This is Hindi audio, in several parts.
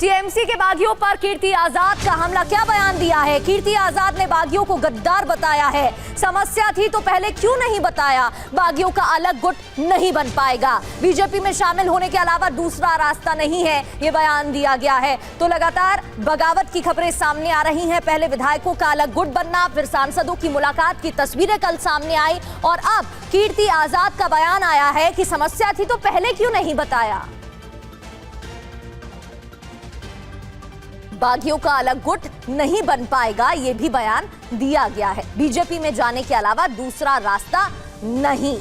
टीएमसी के बागियों पर कीर्ति आजाद का हमला, क्या बयान दिया है? कीर्ति आजाद ने बागियों को गद्दार बताया है। समस्या थी तो पहले क्यों नहीं बताया? बागियों का अलग गुट नहीं बन पाएगा। बीजेपी में शामिल होने के अलावा दूसरा रास्ता नहीं है, ये बयान दिया गया है। तो लगातार बगावत की खबरें सामने आ रही हैं। पहले विधायकों का अलग गुट बनना, फिर सांसदों की मुलाकात की तस्वीरें कल सामने आई और अब कीर्ति आजाद का बयान आया है कि समस्या थी तो पहले क्यों नहीं बताया। बागियों का अलग गुट नहीं बन पाएगा, यह भी बयान दिया गया है। बीजेपी में जाने के अलावा दूसरा रास्ता नहीं।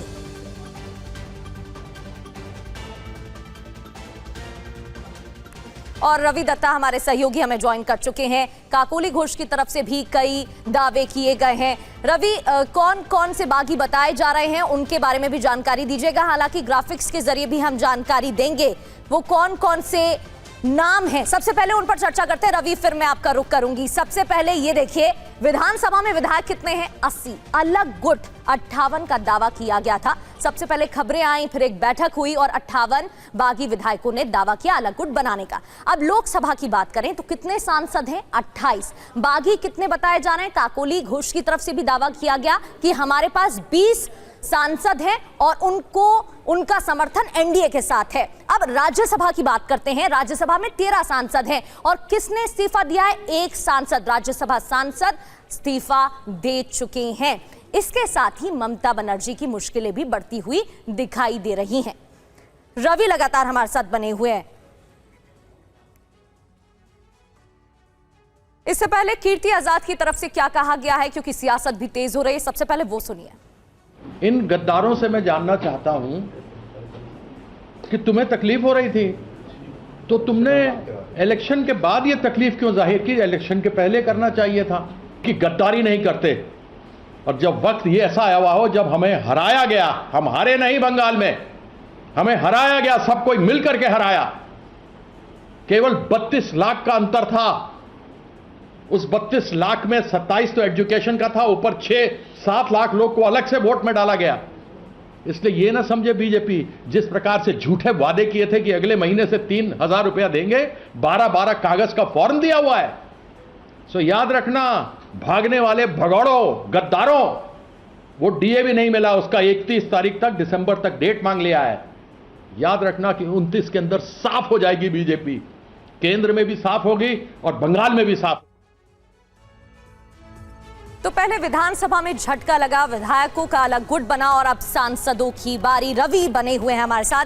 और रवि दत्ता हमारे सहयोगी हमें ज्वाइन कर चुके हैं। काकोली घोष की तरफ से भी कई दावे किए गए हैं। रवि, कौन कौन से बागी बताए जा रहे हैं, उनके बारे में भी जानकारी दीजिएगा। हालांकि ग्राफिक्स के जरिए भी हम जानकारी देंगे वो कौन कौन से नाम है। सबसे पहले उन पर चर्चा करते हैं रवि, फिर मैं आपका रुख करूंगी। सबसे पहले ये देखिए, विधानसभा में विधायक कितने हैं? 80। अलग गुट 58 का दावा किया गया था। सबसे पहले खबरें आई, फिर एक बैठक हुई और 58 बागी विधायकों ने दावा किया अलग गुट बनाने का। अब लोकसभा की बात करें तो कितने सांसद हैं? 28। बागी कितने बताए जा रहे हैं? काकोली घोष की तरफ से भी दावा किया गया कि हमारे पास 20 सांसद हैं और उनका समर्थन एनडीए के साथ है। अब राज्यसभा की बात करते हैं। राज्यसभा में 13 सांसद हैं और किसने इस्तीफा दिया है? एक सांसद, राज्यसभा सांसद इस्तीफा दे चुके हैं। इसके साथ ही ममता बनर्जी की मुश्किलें भी बढ़ती हुई दिखाई दे रही हैं। रवि लगातार हमारे साथ बने हुए हैं। इससे पहले कीर्ति आजाद की तरफ से क्या कहा गया है, क्योंकि सियासत भी तेज हो रही है, सबसे पहले वो सुनिए। इन गद्दारों से मैं जानना चाहता हूं कि तुम्हें तकलीफ हो रही थी तो तुमने इलेक्शन के बाद ये तकलीफ क्यों जाहिर की? इलेक्शन के पहले करना चाहिए था कि गद्दारी नहीं करते। और जब वक्त ये ऐसा आया हुआ हो, जब हमें हराया गया, हम हारे नहीं बंगाल में, हमें हराया गया, सब कोई मिलकर के हराया। केवल 32 लाख का अंतर था। उस 32 लाख में 27 तो एजुकेशन का था, ऊपर 6-7 लाख लोग को अलग से वोट में डाला गया। इसलिए ये ना समझे बीजेपी, जिस प्रकार से झूठे वादे किए थे कि अगले महीने से 3,000 रुपया देंगे, 12-12 कागज का फॉर्म दिया हुआ है। सो याद रखना, भागने वाले भगौड़ों, गद्दारों, वो डीए भी नहीं मिला उसका। 31 तारीख तक, दिसंबर तक डेट मांग लिया है। याद रखना कि 29 के अंदर साफ हो जाएगी बीजेपी, केंद्र में भी साफ होगी और बंगाल में भी साफ। तो पहले विधानसभा में झटका लगा, विधायकों का अलग गुट बना और अब सांसदों की बारी। रवि बने हुए हैं हमारे साथ।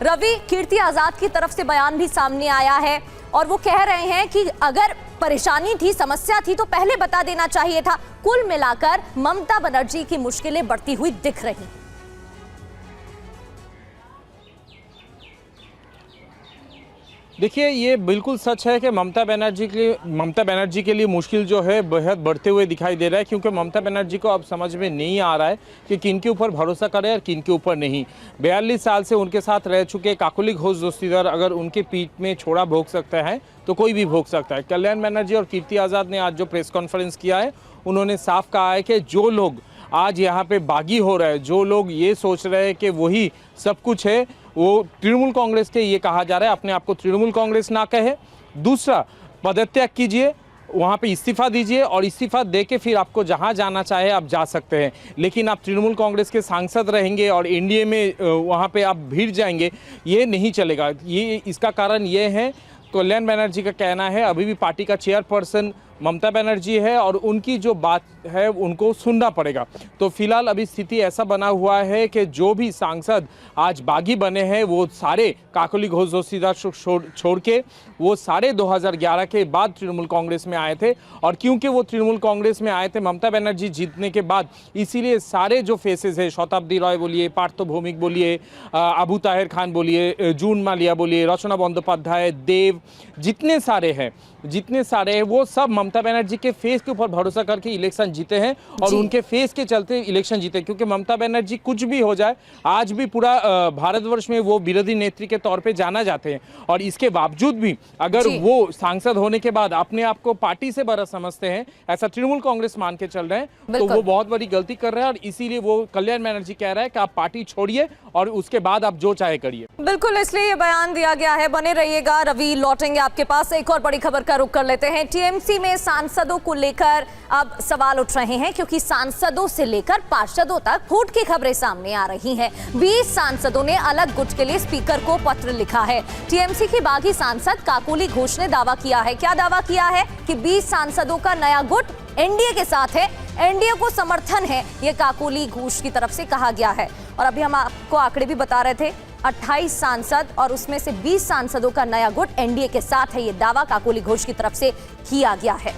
रवि, कीर्ति आजाद की तरफ से बयान भी सामने आया है और वो कह रहे हैं कि अगर परेशानी थी, समस्या थी तो पहले बता देना चाहिए था। कुल मिलाकर ममता बनर्जी की मुश्किलें बढ़ती हुई दिख रही। देखिए, ये बिल्कुल सच है कि ममता बनर्जी के लिए मुश्किल जो है बेहद बढ़ते हुए दिखाई दे रहा है, क्योंकि ममता बनर्जी को अब समझ में नहीं आ रहा है कि किन के ऊपर भरोसा करें और किन के ऊपर नहीं। 42 साल से उनके साथ रह चुके काकोली घोष दोस्तीदार अगर उनके पीठ में छोड़ा भोग सकता है तो कोई भी भोग सकता है। कल्याण बनर्जी और कीर्ति आज़ाद ने आज जो प्रेस कॉन्फ्रेंस किया है, उन्होंने साफ कहा है कि जो लोग आज यहाँ पे बागी हो रहे हैं, जो लोग ये सोच रहे हैं कि वही सब कुछ है, वो तृणमूल कांग्रेस के, ये कहा जा रहा है, अपने आप को तृणमूल कांग्रेस ना कहे। दूसरा, पदत्याग कीजिए, वहाँ पे इस्तीफा दीजिए और इस्तीफा दे के फिर आपको जहाँ जाना चाहे आप जा सकते हैं। लेकिन आप तृणमूल कांग्रेस के सांसद रहेंगे और एनडीए में वहाँ पे आप भिड़ जाएंगे, ये नहीं चलेगा। ये इसका कारण ये है, कल्याण बनर्जी का कहना है, अभी भी पार्टी का चेयरपर्सन ममता बनर्जी है और उनकी जो बात है उनको सुनना पड़ेगा। तो फिलहाल अभी स्थिति ऐसा बना हुआ है कि जो भी सांसद आज बागी बने हैं वो सारे काकोली घोष दोस्तीदार छोड़ के वो सारे 2011 के बाद तृणमूल कांग्रेस में आए थे। और क्योंकि वो तृणमूल कांग्रेस में आए थे ममता बनर्जी जीतने के बाद, इसीलिए सारे जो फेसेस है, शताब्दी रॉय बोलिए, पार्थ भौमिक बोलिए, अबू ताहिर खान बोलिए, जून मालिया बोलिए, रचना बंदोपाध्याय, देव, जितने सारे हैं वो सब ममता बनर्जी के फेस के ऊपर भरोसा करके इलेक्शन जीते हैं और उनके फेस के चलते इलेक्शन जीते, क्योंकि ममता बनर्जी कुछ भी हो जाए आज भी पूरा भारतवर्ष में वो विरोधी नेत्री के तौर पे जाना जाते हैं, और इसके बावजूद भी अगर वो सांसद होने के बाद अपने आप को पार्टी से बड़ा समझते हैं, ऐसा तृणमूल कांग्रेस मान के चल रहे हैं, तो वो बहुत बड़ी गलती कर रहे हैं। और इसीलिए वो कल्याण बनर्जी कह रहा है कि आप पार्टी छोड़िए और उसके बाद आप जो चाहे करिए। बिल्कुल, इसलिए ये बयान दिया गया है। बने रहिएगा, रवि लौटेंगे आपके पास। एक और बड़ी खबर का रुख कर लेते हैं। टीएमसी में सांसदों को लेकर अब सवाल उठ रहे हैं, क्योंकि सांसदों से लेकर पार्षदों तक फूट की खबरें सामने आ रही हैं। 20 सांसदों ने अलग गुट के लिए स्पीकर को पत्र लिखा है। टीएमसी की बागी सांसद काकोली घोष ने दावा किया है। क्या दावा किया है? कि 20 सांसदों का नया गुट एनडीए के साथ है, एनडीए को समर्थन है, ये काकोली घोष की तरफ से कहा गया है। और अभी हम आपको आंकड़े भी बता रहे थे, 28 सांसद और उसमें से 20 सांसदों का नया गुट एनडीए के साथ है। ये दावा काकोली घोष की तरफ से किया गया है।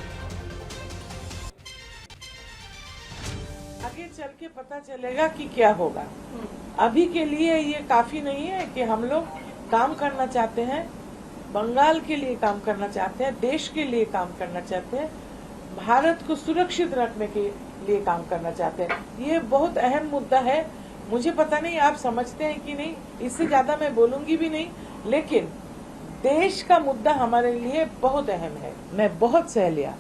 आगे चल के पता चलेगा कि क्या होगा। अभी के लिए ये काफी नहीं है कि हम लोग काम करना चाहते हैं, बंगाल के लिए काम करना चाहते हैं, देश के लिए काम करना चाहते हैं, भारत को सुरक्षित रखने के लिए काम करना चाहते हैं। ये बहुत अहम मुद्दा है। मुझे पता नहीं आप समझते हैं कि नहीं, इससे ज्यादा मैं बोलूंगी भी नहीं, लेकिन देश का मुद्दा हमारे लिए बहुत अहम है। मैं बहुत सह लिया,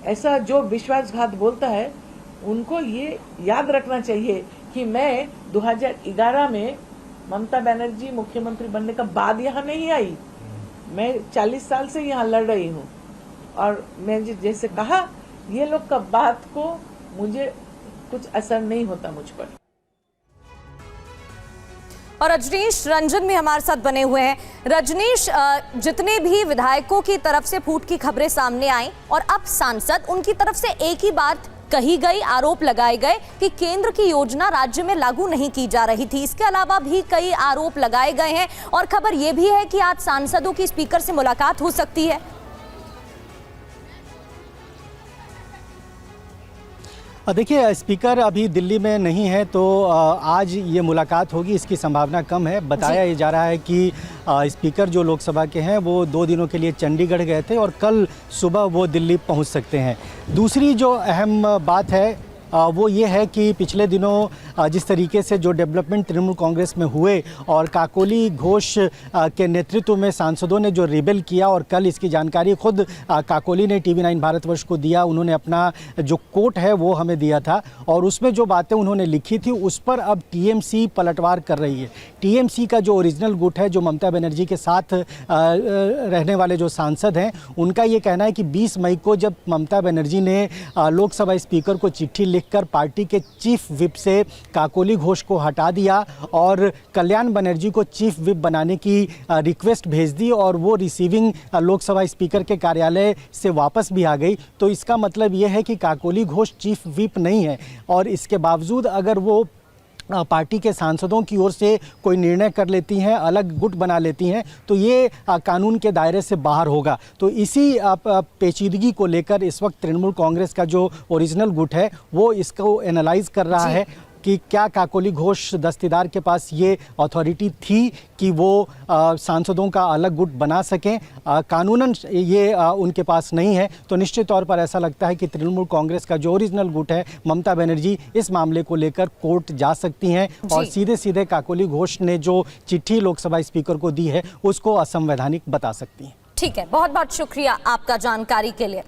ऐसा जो विश्वासघात बोलता है उनको ये याद रखना चाहिए कि मैं 2011 में ममता बनर्जी मुख्यमंत्री बनने का बाद यहाँ नहीं आई। मैं 40 साल से यहाँ लड़ रही हूँ, और मैं जैसे कहा, ये लोग का बात को मुझे कुछ असर नहीं होता मुझ पर। और रजनीश रंजन भी हमारे साथ बने हुए हैं। रजनीश, जितने भी विधायकों की तरफ से फूट की खबरें सामने आई और अब सांसद, उनकी तरफ से एक ही बात कही गई, आरोप लगाए गए कि केंद्र की योजना राज्य में लागू नहीं की जा रही थी। इसके अलावा भी कई आरोप लगाए गए हैं और खबर यह भी है कि आज सांसदों की स्पीकर से मुलाकात हो सकती है। देखिए, स्पीकर अभी दिल्ली में नहीं है, तो आज ये मुलाकात होगी, इसकी संभावना कम है। बताया ये जा रहा है कि स्पीकर जो लोकसभा के हैं वो 2 दिनों के लिए चंडीगढ़ गए थे और कल सुबह वो दिल्ली पहुंच सकते हैं। दूसरी जो अहम बात है वो ये है कि पिछले दिनों जिस तरीके से जो डेवलपमेंट तृणमूल कांग्रेस में हुए और काकोली घोष के नेतृत्व में सांसदों ने जो रिबेल किया, और कल इसकी जानकारी खुद काकोली ने TV9 भारतवर्ष को दिया। उन्होंने अपना जो कोट है वो हमें दिया था, और उसमें जो बातें उन्होंने लिखी थी उस पर अब टीएमसी पलटवार कर रही है। टीएमसी का जो ओरिजिनल गुट है, जो ममता बनर्जी के साथ रहने वाले जो सांसद हैं, उनका ये कहना है कि 20 मई को जब ममता बनर्जी ने लोकसभा स्पीकर को चिट्ठी कर पार्टी के चीफ विप से काकोली घोष को हटा दिया और कल्याण बनर्जी को चीफ विप बनाने की रिक्वेस्ट भेज दी, और वो रिसीविंग लोकसभा स्पीकर के कार्यालय से वापस भी आ गई, तो इसका मतलब ये है कि काकोली घोष चीफ विप नहीं है। और इसके बावजूद अगर वो पार्टी के सांसदों की ओर से कोई निर्णय कर लेती हैं, अलग गुट बना लेती हैं, तो ये कानून के दायरे से बाहर होगा। तो इसी पेचीदगी को लेकर इस वक्त तृणमूल कांग्रेस का जो ओरिजिनल गुट है वो इसको एनालाइज कर रहा है कि क्या काकोली घोष दस्तीदार के पास ये अथॉरिटी थी कि वो सांसदों का अलग गुट बना सकें। कानूनन ये उनके पास नहीं है, तो निश्चित तौर पर ऐसा लगता है कि तृणमूल कांग्रेस का जो ओरिजिनल गुट है, ममता बनर्जी, इस मामले को लेकर कोर्ट जा सकती हैं और सीधे सीधे काकोली घोष ने जो चिट्ठी लोकसभा स्पीकर को दी है उसको असंवैधानिक बता सकती हैं। ठीक है, बहुत बहुत शुक्रिया आपका जानकारी के लिए।